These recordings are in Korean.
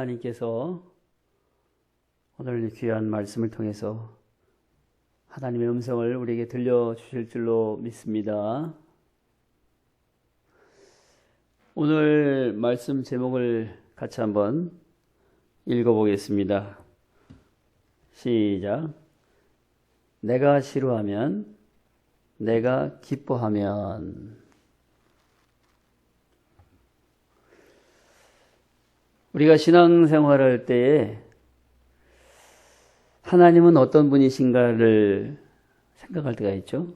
하나님께서 오늘 귀한 말씀을 통해서 하나님의 음성을 우리에게 들려주실 줄로 믿습니다. 오늘 말씀 제목을 같이 한번 읽어보겠습니다. 시작. 내가 싫어하면, 내가 기뻐하면. 우리가 신앙생활을 할 때에 하나님은 어떤 분이신가를 생각할 때가 있죠.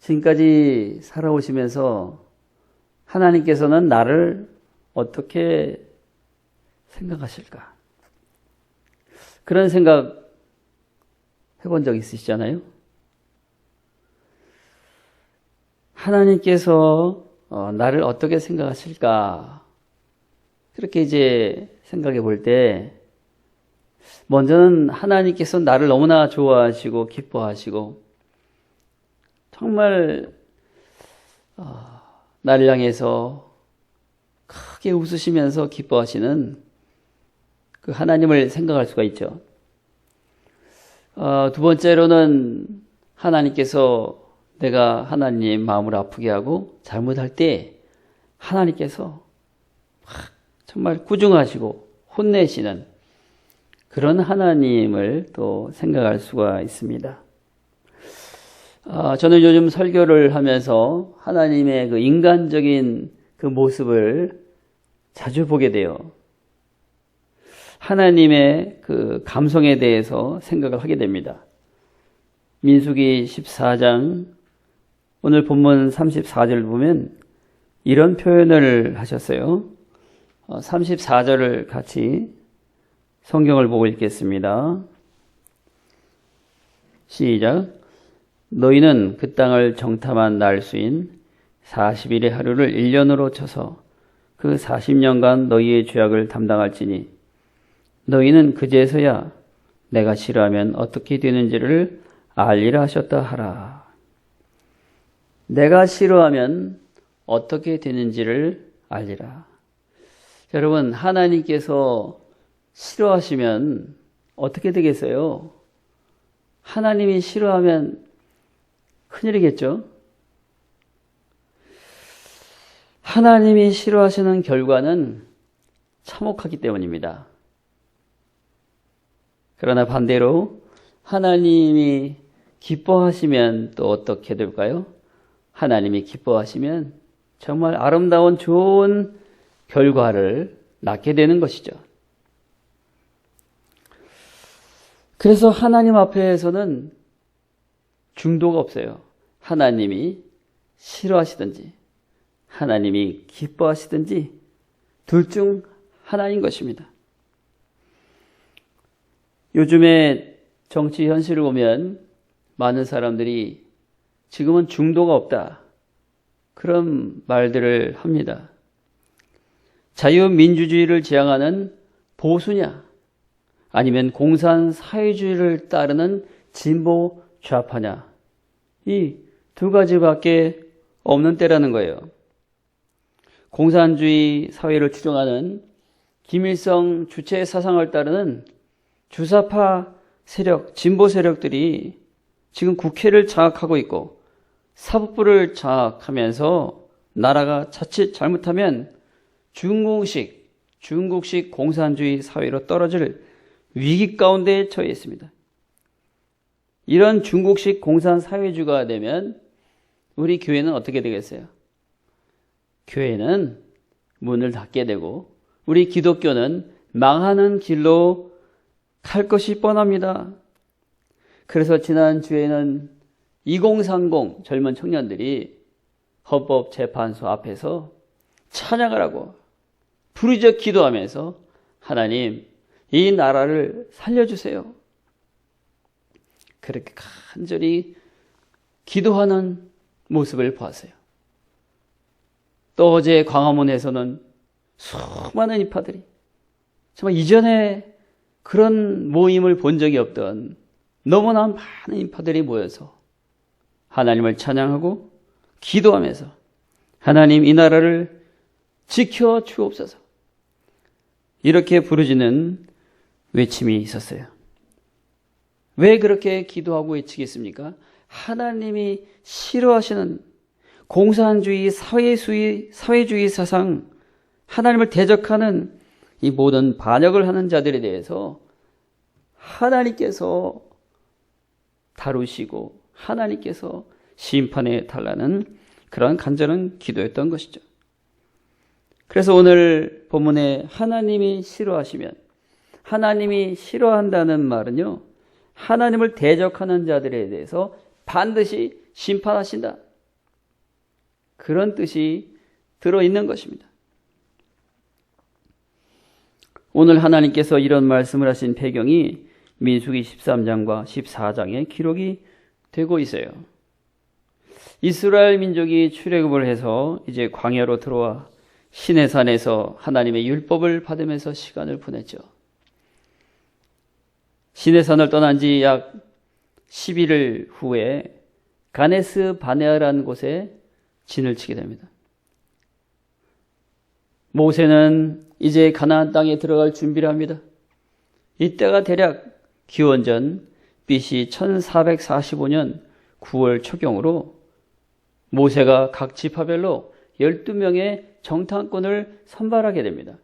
지금까지 살아오시면서 하나님께서는 나를 어떻게 생각하실까? 그런 생각 해본 적 있으시잖아요? 하나님께서 나를 어떻게 생각하실까? 그렇게 이제 생각해 볼 때, 먼저는 하나님께서 나를 너무나 좋아하시고 기뻐하시고 정말 나를 향해서 크게 웃으시면서 기뻐하시는 그 하나님을 생각할 수가 있죠. 두 번째로는 하나님께서 내가 하나님 마음을 아프게 하고 잘못할 때 하나님께서 정말 꾸중하시고 혼내시는 그런 하나님을 또 생각할 수가 있습니다. 저는 요즘 설교를 하면서 하나님의 그 인간적인 그 모습을 자주 보게 돼요. 하나님의 그 감성에 대해서 생각을 하게 됩니다. 민수기 14장 오늘 본문 34절을 보면 이런 표현을 하셨어요. 34절을 같이 성경을 보고 읽겠습니다. 시작. 너희는 그 땅을 정탐한 날수인 40일의 하루를 1년으로 쳐서 그 40년간 너희의 죄악을 담당할지니 너희는 그제서야 내가 싫어하면 어떻게 되는지를 알리라 하셨다 하라. 내가 싫어하면 어떻게 되는지를 알리라. 여러분, 하나님께서 싫어하시면 어떻게 되겠어요? 하나님이 싫어하면 큰일이겠죠? 하나님이 싫어하시는 결과는 참혹하기 때문입니다. 그러나 반대로 하나님이 기뻐하시면 또 어떻게 될까요? 하나님이 기뻐하시면 정말 아름다운 좋은 결과를 낳게 되는 것이죠. 그래서 하나님 앞에서는 중도가 없어요. 하나님이 싫어하시든지 하나님이 기뻐하시든지 둘 중 하나인 것입니다. 요즘에 정치 현실을 보면 많은 사람들이 지금은 중도가 없다, 그런 말들을 합니다. 자유민주주의를 지향하는 보수냐, 아니면 공산사회주의를 따르는 진보 좌파냐, 이 두 가지밖에 없는 때라는 거예요. 공산주의 사회를 추종하는 김일성 주체 사상을 따르는 주사파 세력, 진보 세력들이 지금 국회를 장악하고 있고 사법부를 장악하면서 나라가 자칫 잘못하면 중국식 공산주의 사회로 떨어질 위기 가운데 처해 있습니다. 이런 중국식 공산 사회주의가 되면 우리 교회는 어떻게 되겠어요? 교회는 문을 닫게 되고 우리 기독교는 망하는 길로 갈 것이 뻔합니다. 그래서 지난주에는 2030 젊은 청년들이 헌법재판소 앞에서 찬양을 하고 부르짖어 기도하면서 하나님, 이 나라를 살려주세요, 그렇게 간절히 기도하는 모습을 보았어요. 또 어제 광화문에서는 수많은 인파들이 정말 이전에 그런 모임을 본 적이 없던 너무나 많은 인파들이 모여서 하나님을 찬양하고 기도하면서 하나님, 이 나라를 지켜 주옵소서, 이렇게 부르짖는 외침이 있었어요. 왜 그렇게 기도하고 외치겠습니까? 하나님이 싫어하시는 공산주의, 사회주의 사상, 하나님을 대적하는 이 모든 반역을 하는 자들에 대해서 하나님께서 다루시고 하나님께서 심판해 달라는 그러한 간절한 기도였던 것이죠. 그래서 오늘 본문에 하나님이 싫어하시면, 하나님이 싫어한다는 말은요, 하나님을 대적하는 자들에 대해서 반드시 심판하신다, 그런 뜻이 들어있는 것입니다. 오늘 하나님께서 이런 말씀을 하신 배경이 민수기 13장과 14장에 기록이 되고 있어요. 이스라엘 민족이 출애굽을 해서 이제 광야로 들어와 시내산에서 하나님의 율법을 받으면서 시간을 보냈죠. 시내산을 떠난 지 약 11일 후에 가네스 바네아라는 곳에 진을 치게 됩니다. 모세는 이제 가나안 땅에 들어갈 준비를 합니다. 이때가 대략 기원전 BC 1445년 9월 초경으로 모세가 각 지파별로 12명의 정탐꾼을 선발하게 됩니다.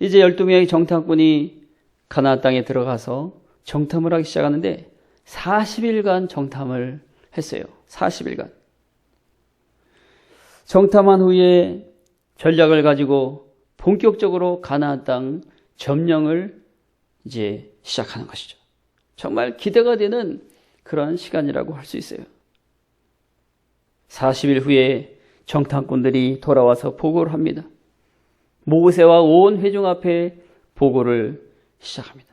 이제 12명의 정탐꾼이 가나안 땅에 들어가서 정탐을 하기 시작하는데 40일간 정탐을 했어요. 40일간. 정탐한 후에 전략을 가지고 본격적으로 가나안 땅 점령을 이제 시작하는 것이죠. 정말 기대가 되는 그런 시간이라고 할 수 있어요. 40일 후에 정탐꾼들이 돌아와서 보고를 합니다. 모세와 온 회중 앞에 보고를 시작합니다.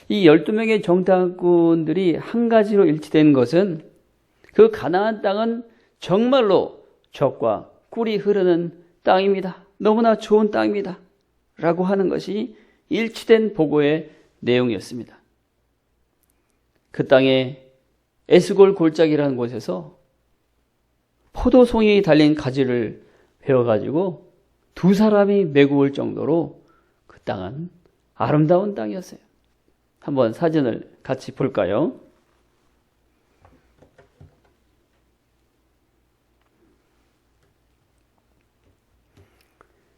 이 12명의 정탐꾼들이 한 가지로 일치된 것은 그 가나안 땅은 정말로 젖과 꿀이 흐르는 땅입니다. 너무나 좋은 땅입니다. 라고 하는 것이 일치된 보고의 내용이었습니다. 그 땅에 에스골 골짜기라는 곳에서 포도송이 달린 가지를 베어가지고 두 사람이 메고 올 정도로 그 땅은 아름다운 땅이었어요. 한번 사진을 같이 볼까요?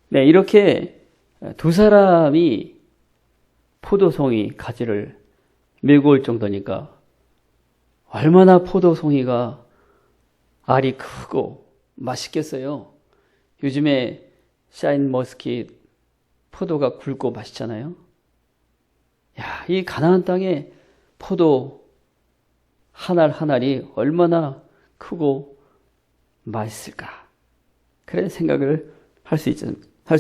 네, 이렇게 두 사람이 포도송이 가지를 메고 올 정도니까 얼마나 포도송이가 알이 크고 맛있겠어요. 요즘에 샤인머스킷 포도가 굵고 맛있잖아요. 야, 이 가나안 땅에 포도 한 알 한 알이 얼마나 크고 맛있을까? 그런 생각을 할 수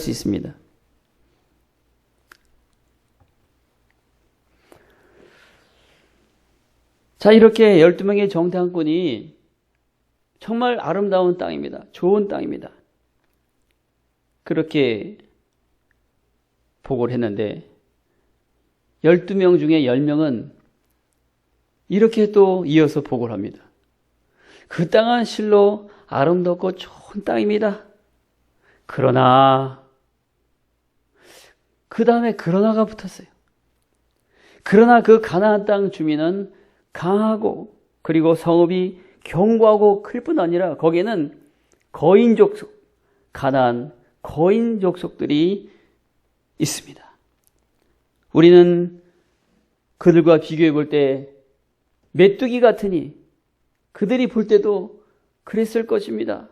있습니다. 자, 이렇게 12명의 정탐꾼이 정말 아름다운 땅입니다. 좋은 땅입니다. 그렇게 보고를 했는데 12명 중에 10명은 이렇게 또 이어서 보고를 합니다. 그 땅은 실로 아름답고 좋은 땅입니다. 그러나 그 다음에 그러나가 붙었어요. 그러나 그 가나안 땅 주민은 강하고 그리고 성읍이 견고하고 클 뿐 아니라 거기에는 거인 족속, 가나안 거인 족속들이 있습니다. 우리는 그들과 비교해 볼 때 메뚜기 같으니 그들이 볼 때도 그랬을 것입니다.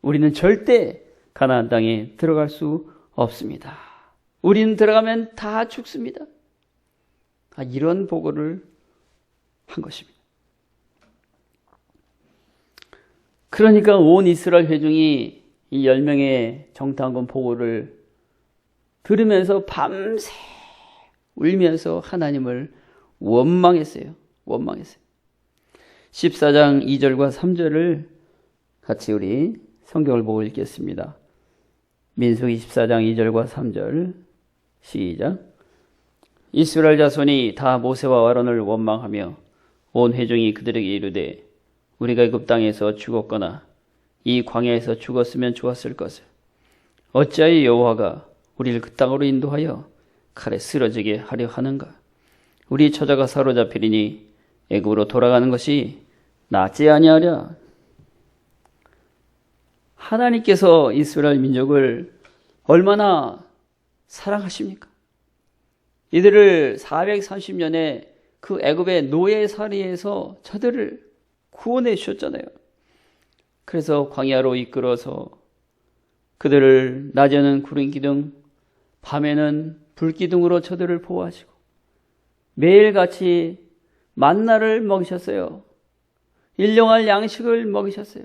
우리는 절대 가나안 땅에 들어갈 수 없습니다. 우리는 들어가면 다 죽습니다. 이런 보고를 한 것입니다. 그러니까 온 이스라엘 회중이 이 10명의 정탐꾼 보고를 들으면서 밤새 울면서 하나님을 원망했어요. 14장 2절과 3절을 같이 우리 성경을 보고 읽겠습니다. 민수기 14장 2절과 3절 시작. 이스라엘 자손이 다 모세와 아론을 원망하며 온 회중이 그들에게 이르되 우리가 애굽 땅에서 죽었거나 이 광야에서 죽었으면 좋았을 것을 어찌하여 여호와가 우리를 그 땅으로 인도하여 칼에 쓰러지게 하려 하는가? 우리 처자가 사로잡히리니 애굽으로 돌아가는 것이 낫지 아니하랴. 하나님께서 이스라엘 민족을 얼마나 사랑하십니까? 이들을 430년의 그 애굽의 노예살이에서 저들을 구원해 주셨잖아요. 그래서 광야로 이끌어서 그들을 낮에는 구름 기둥, 밤에는 불 기둥으로 저들을 보호하시고 매일같이 만나를 먹이셨어요. 일용할 양식을 먹이셨어요.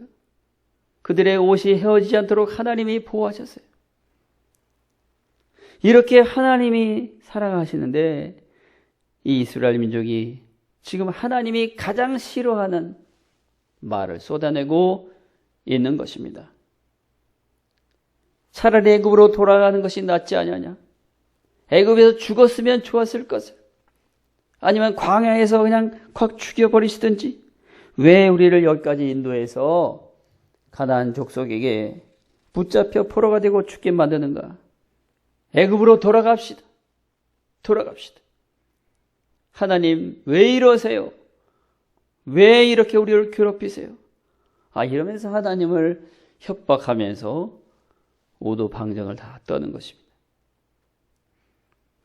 그들의 옷이 헤어지지 않도록 하나님이 보호하셨어요. 이렇게 하나님이 사랑하시는데 이 이스라엘 민족이 지금 하나님이 가장 싫어하는 말을 쏟아내고 있는 것입니다. 차라리 애굽으로 돌아가는 것이 낫지 않느냐? 애굽에서 죽었으면 좋았을 것을. 아니면 광야에서 그냥 확 죽여버리시든지. 왜 우리를 여기까지 인도해서 가나안 족속에게 붙잡혀 포로가 되고 죽게 만드는가? 애굽으로 돌아갑시다. 돌아갑시다. 하나님 왜 이러세요? 왜 이렇게 우리를 괴롭히세요? 이러면서 하나님을 협박하면서 오도방정을 다 떠는 것입니다.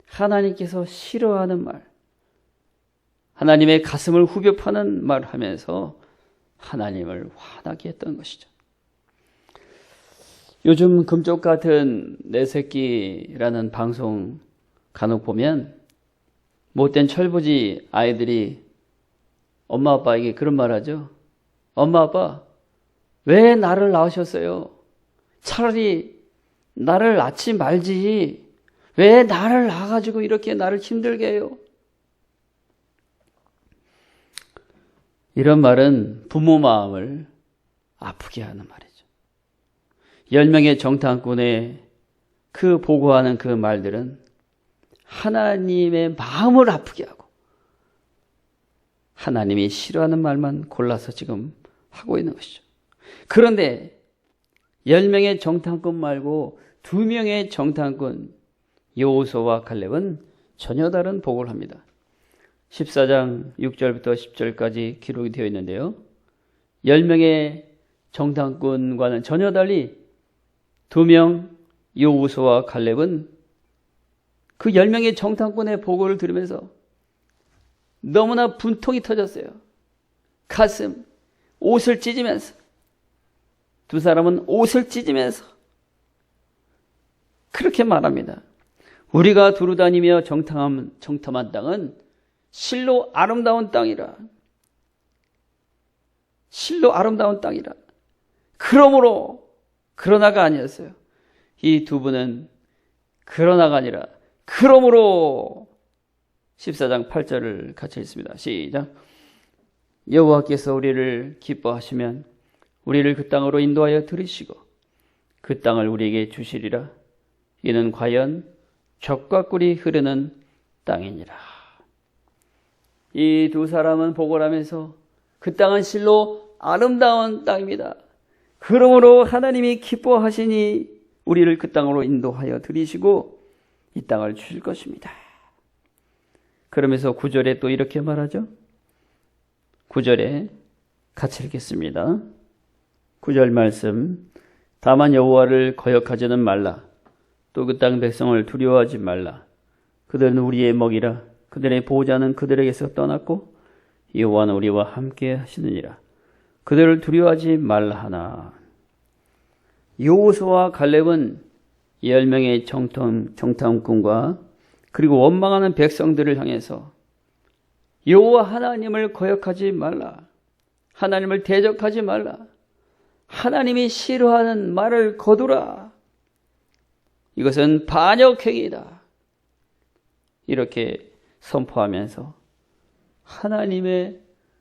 하나님께서 싫어하는 말, 하나님의 가슴을 후벼 파는 말을 하면서 하나님을 화나게 했던 것이죠. 요즘 금쪽 같은 내 새끼라는 방송 간혹 보면 못된 철부지 아이들이 엄마 아빠에게 그런 말 하죠. 엄마 아빠 왜 나를 낳으셨어요? 차라리 나를 낳지 말지. 왜 나를 낳아가지고 이렇게 나를 힘들게 해요? 이런 말은 부모 마음을 아프게 하는 말이죠. 10명의 정탐꾼의 그 보고하는 그 말들은 하나님의 마음을 아프게 하고 하나님이 싫어하는 말만 골라서 지금 하고 있는 것이죠. 그런데 10명의 정탐꾼 말고 2명의 정탐꾼 여호수아와 갈렙은 전혀 다른 보고를 합니다. 14장 6절부터 10절까지 기록이 되어 있는데요. 10명의 정탐꾼과는 전혀 달리 2명 여호수아와 갈렙은 그 10명의 정탐꾼의 보고를 들으면서 너무나 분통이 터졌어요. 가슴, 옷을 찢으면서. 두 사람은 옷을 찢으면서 그렇게 말합니다. 우리가 두루 다니며 정탐한 땅은 실로 아름다운 땅이라. 실로 아름다운 땅이라. 그러나가 아니었어요. 이 두 분은 그러나가 아니라 그러므로 14장 8절을 같이 읽습니다. 시작. 여호와께서 우리를 기뻐하시면 우리를 그 땅으로 인도하여 들이시고 그 땅을 우리에게 주시리라. 이는 과연 젖과 꿀이 흐르는 땅이니라. 이 두 사람은 보고를 하면서 그 땅은 실로 아름다운 땅입니다. 그러므로 하나님이 기뻐하시니 우리를 그 땅으로 인도하여 들이시고 이 땅을 주실 것입니다. 그러면서 9절에 또 이렇게 말하죠. 9절에 같이 읽겠습니다. 9절 말씀. 다만 여호와를 거역하지는 말라. 또 그 땅 백성을 두려워하지 말라. 그들은 우리의 먹이라. 그들의 보호자는 그들에게서 떠났고 여호와는 우리와 함께 하시느니라. 그들을 두려워하지 말라 하나. 여호수아와 갈렙은 10명의 정탐꾼과 그리고 원망하는 백성들을 향해서 여호와 하나님을 거역하지 말라. 하나님을 대적하지 말라. 하나님이 싫어하는 말을 거두라. 이것은 반역행위다. 이렇게 선포하면서 하나님의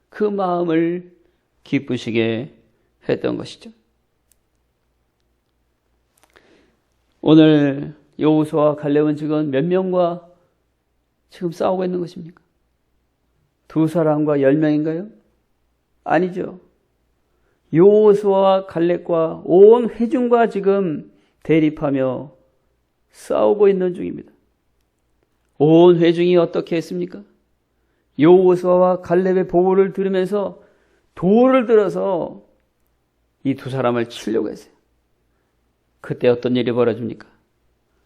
그 마음을 기쁘시게 했던 것이죠. 오늘 여호수아와 갈렙은 지금 몇 명과 지금 싸우고 있는 것입니까? 두 사람과 10명인가요? 아니죠. 여호수아와 갈렙과 온 회중과 지금 대립하며 싸우고 있는 중입니다. 온 회중이 어떻게 했습니까? 여호수아와 갈렙의 보고를 들으면서 돌을 들어서 이 두 사람을 치려고 했어요. 그때 어떤 일이 벌어집니까?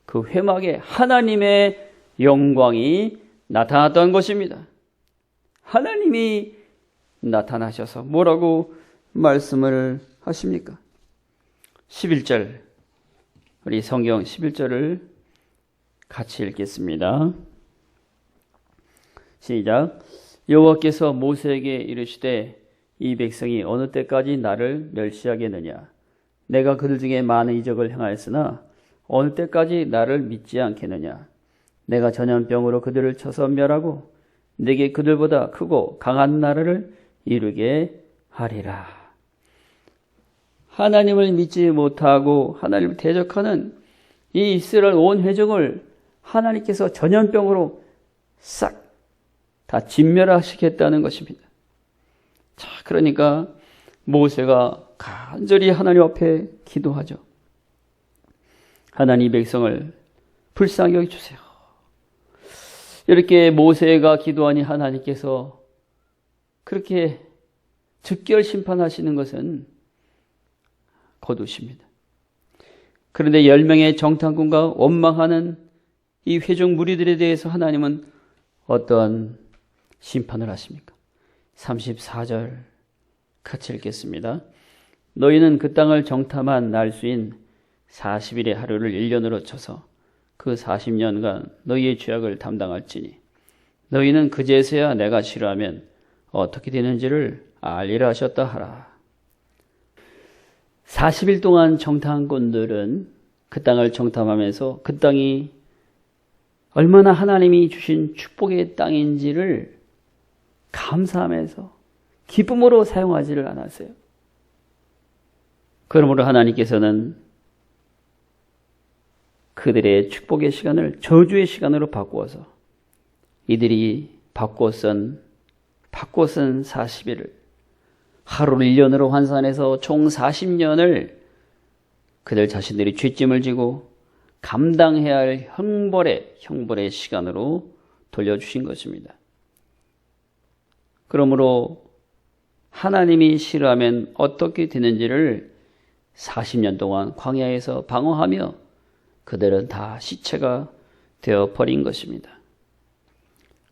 그 회막에 하나님의 영광이 나타났던 것입니다. 하나님이 나타나셔서 뭐라고 말씀을 하십니까? 11절, 우리 성경 11절을 같이 읽겠습니다. 시작. 여호와께서 모세에게 이르시되 이 백성이 어느 때까지 나를 멸시하겠느냐? 내가 그들 중에 많은 이적을 행하였으나 어느 때까지 나를 믿지 않겠느냐? 내가 전염병으로 그들을 쳐서 멸하고 내게 그들보다 크고 강한 나라를 이루게 하리라. 하나님을 믿지 못하고 하나님을 대적하는 이 이스라엘 온 회중을 하나님께서 전염병으로 싹 다 진멸하시겠다는 것입니다. 자, 그러니까 모세가 간절히 하나님 앞에 기도하죠. 하나님 백성을 불쌍히 여겨주세요. 이렇게 모세가 기도하니 하나님께서 그렇게 즉결 심판하시는 것은 거두십니다. 그런데 10명의 정탐꾼과 원망하는 이 회중 무리들에 대해서 하나님은 어떠한 심판을 하십니까? 34절 같이 읽겠습니다. 너희는 그 땅을 정탐한 날수인 40일의 하루를 1년으로 쳐서 그 40년간 너희의 죄악을 담당할지니 너희는 그제서야 내가 싫어하면 어떻게 되는지를 알리라 하셨다 하라. 40일 동안 정탐꾼들은 그 땅을 정탐하면서 그 땅이 얼마나 하나님이 주신 축복의 땅인지를 감사하면서 기쁨으로 사용하지를 않았어요. 그러므로 하나님께서는 그들의 축복의 시간을 저주의 시간으로 바꾸어서 이들이 바꿔 쓴 40일을 하루를 1년으로 환산해서 총 40년을 그들 자신들이 죄짐을 지고 감당해야 할 형벌의 시간으로 돌려주신 것입니다. 그러므로 하나님이 싫어하면 어떻게 되는지를 40년 동안 광야에서 방어하며 그들은 다 시체가 되어버린 것입니다.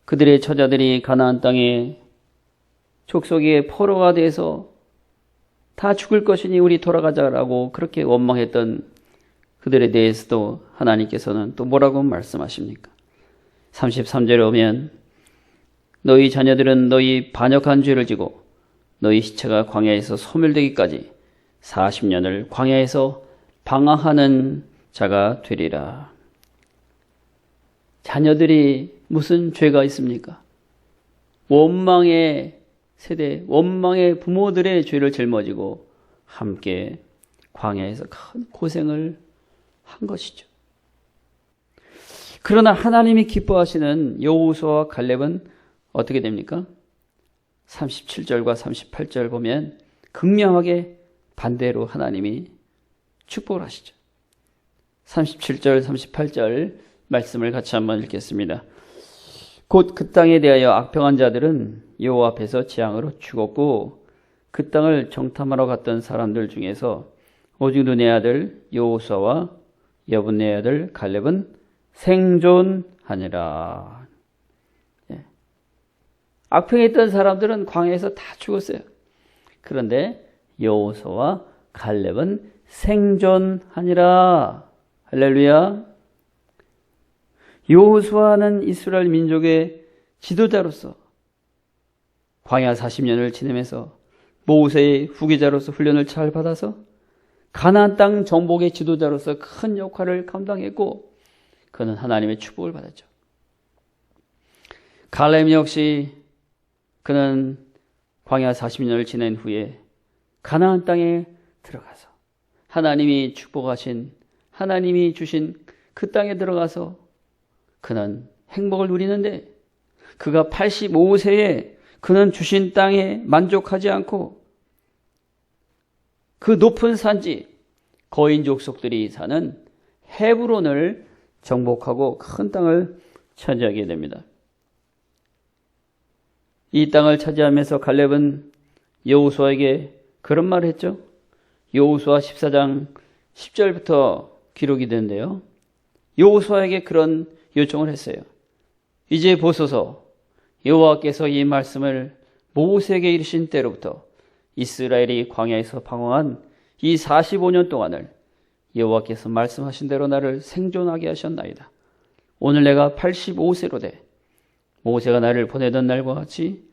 그들의 처자들이 가나안 땅에 족속의 포로가 돼서 다 죽을 것이니 우리 돌아가자라고 그렇게 원망했던 그들에 대해서도 하나님께서는 또 뭐라고 말씀하십니까? 33절에 오면 너희 자녀들은 너희 반역한 죄를 지고 너희 시체가 광야에서 소멸되기까지 40년을 광야에서 방황하는 자가 되리라. 자녀들이 무슨 죄가 있습니까? 원망의 세대, 원망의 부모들의 죄를 짊어지고 함께 광야에서 큰 고생을 한 것이죠. 그러나 하나님이 기뻐하시는 여호수아와 갈렙은 어떻게 됩니까? 37절과 38절 보면 극명하게 반대로 하나님이 축복을 하시죠. 37절, 38절 말씀을 같이 한번 읽겠습니다. 곧 그 땅에 대하여 악평한 자들은 여호와 앞에서 재앙으로 죽었고 그 땅을 정탐하러 갔던 사람들 중에서 오직 눈의 아들 여호수아와 여분의 아들 갈렙은 생존하니라. 악평했던 사람들은 광야에서 다 죽었어요. 그런데 여호수아와 갈렙은 생존하니라. 할렐루야. 여호수아는 이스라엘 민족의 지도자로서 광야 40년을 지내면서 모세의 후계자로서 훈련을 잘 받아서 가나안 땅 정복의 지도자로서 큰 역할을 감당했고 그는 하나님의 축복을 받았죠. 갈렙 역시 그는 광야 40년을 지낸 후에 가나안 땅에 들어가서 하나님이 축복하신 하나님이 주신 그 땅에 들어가서 그는 행복을 누리는데 그가 85세에 그는 주신 땅에 만족하지 않고 그 높은 산지 거인 족속들이 사는 헤브론을 정복하고 큰 땅을 차지하게 됩니다. 이 땅을 차지하면서 갈렙은 여호수아에게 그런 말을 했죠. 여호수아 14장 10절부터 기록이 되는데요. 여호수아에게 그런 요청을 했어요. 이제 보소서, 여호와께서 이 말씀을 모세에게 이르신 때로부터 이스라엘이 광야에서 방황한 이 45년 동안을 여호와께서 말씀하신 대로 나를 생존하게 하셨나이다. 오늘 내가 85세로 돼 모세가 나를 보내던 날과 같이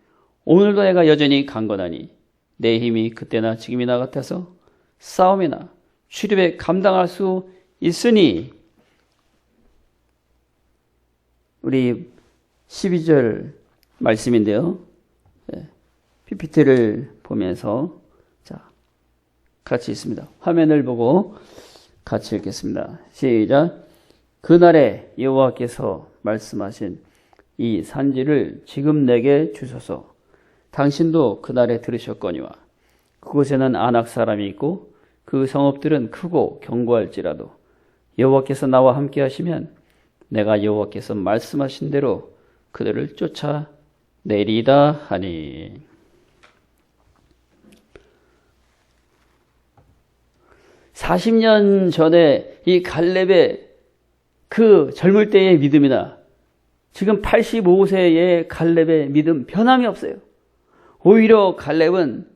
오늘도 내가 여전히 강건하니 내 힘이 그때나 지금이나 같아서 싸움이나 출입에 감당할 수 있으니. 우리 12절 말씀인데요. PPT를 보면서 같이 있습니다. 화면을 보고 같이 읽겠습니다. 시작. 그날에 여호와께서 말씀하신 이 산지를 지금 내게 주소서. 당신도 그날에 들으셨거니와 그곳에는 아낙 사람이 있고 그 성읍들은 크고 견고할지라도 여호와께서 나와 함께 하시면 내가 여호와께서 말씀하신 대로 그들을 쫓아내리다 하니. (40년) 전에 이 갈렙의 그 젊을 때의 믿음이나 지금 85세의 갈렙의 믿음 변함이 없어요. 오히려 갈렙은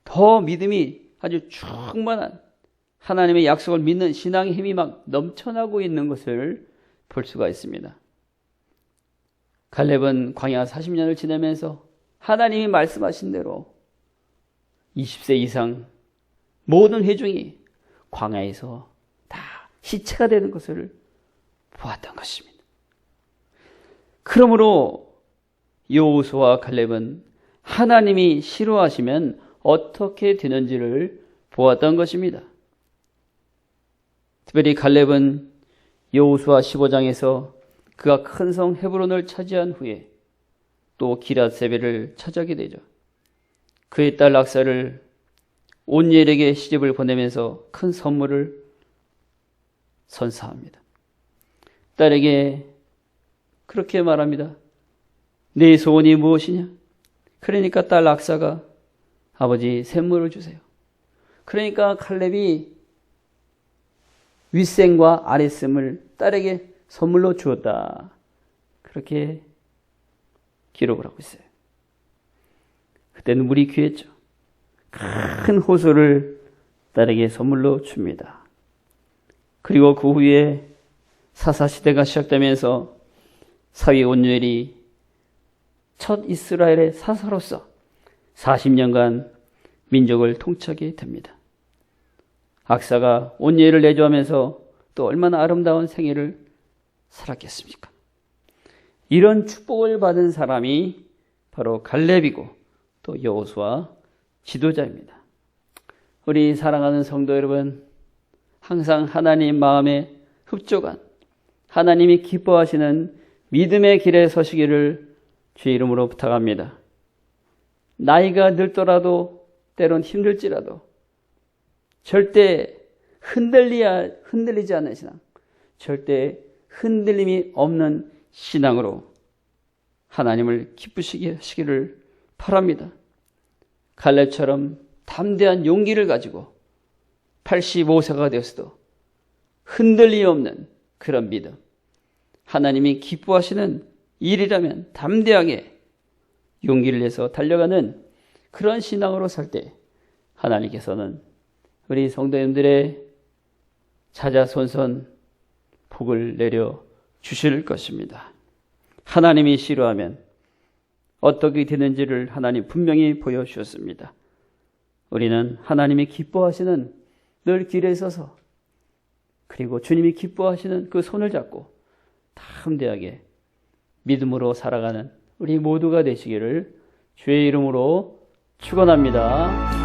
더 믿음이 아주 충만한 하나님의 약속을 믿는 신앙의 힘이 막 넘쳐나고 있는 것을 볼 수가 있습니다. 갈렙은 광야 40년을 지내면서 하나님이 말씀하신 대로 20세 이상 모든 회중이 광야에서 다 시체가 되는 것을 보았던 것입니다. 그러므로 여호수아와 갈렙은 하나님이 싫어하시면 어떻게 되는지를 보았던 것입니다. 특별히 갈렙은 여호수아 15장에서 그가 큰 성 헤브론을 차지한 후에 또 기럇세벨을 차지하게 되죠. 그의 딸 악사를 온니엘에게 시집을 보내면서 큰 선물을 선사합니다. 딸에게 그렇게 말합니다. 네 소원이 무엇이냐? 그러니까 딸 악사가 아버지 샘물을 주세요. 그러니까 칼렙이 윗셈과 아랫셈을 딸에게 선물로 주었다. 그렇게 기록을 하고 있어요. 그때는 물이 귀했죠. 큰 호수를 딸에게 선물로 줍니다. 그리고 그 후에 사사시대가 시작되면서 사위 온누엘이 첫 이스라엘의 사사로서 40년간 민족을 통치하게 됩니다. 악사가 온누엘을 내조하면서 또 얼마나 아름다운 생애를 살았겠습니까? 이런 축복을 받은 사람이 바로 갈렙이고 또 여호수아 지도자입니다. 우리 사랑하는 성도 여러분, 항상 하나님 마음에 흡족한 하나님이 기뻐하시는 믿음의 길에 서시기를 주의 이름으로 부탁합니다. 나이가 늙더라도 때론 힘들지라도 절대 흔들리지 않는 신앙, 절대 흔들림이 없는 신앙으로 하나님을 기쁘시게 하시기를 바랍니다. 갈렙처럼 담대한 용기를 가지고 85세가 되었어도 흔들림이 없는 그런 믿음, 하나님이 기뻐하시는 일이라면 담대하게 용기를 내서 달려가는 그런 신앙으로 살 때 하나님께서는 우리 성도님들의 자자손손 복을 내려 주실 것입니다. 하나님이 싫어하면 어떻게 되는지를 하나님 분명히 보여주셨습니다. 우리는 하나님이 기뻐하시는 늘 길에 서서 그리고 주님이 기뻐하시는 그 손을 잡고 담대하게 믿음으로 살아가는 우리 모두가 되시기를 주의 이름으로 축원합니다.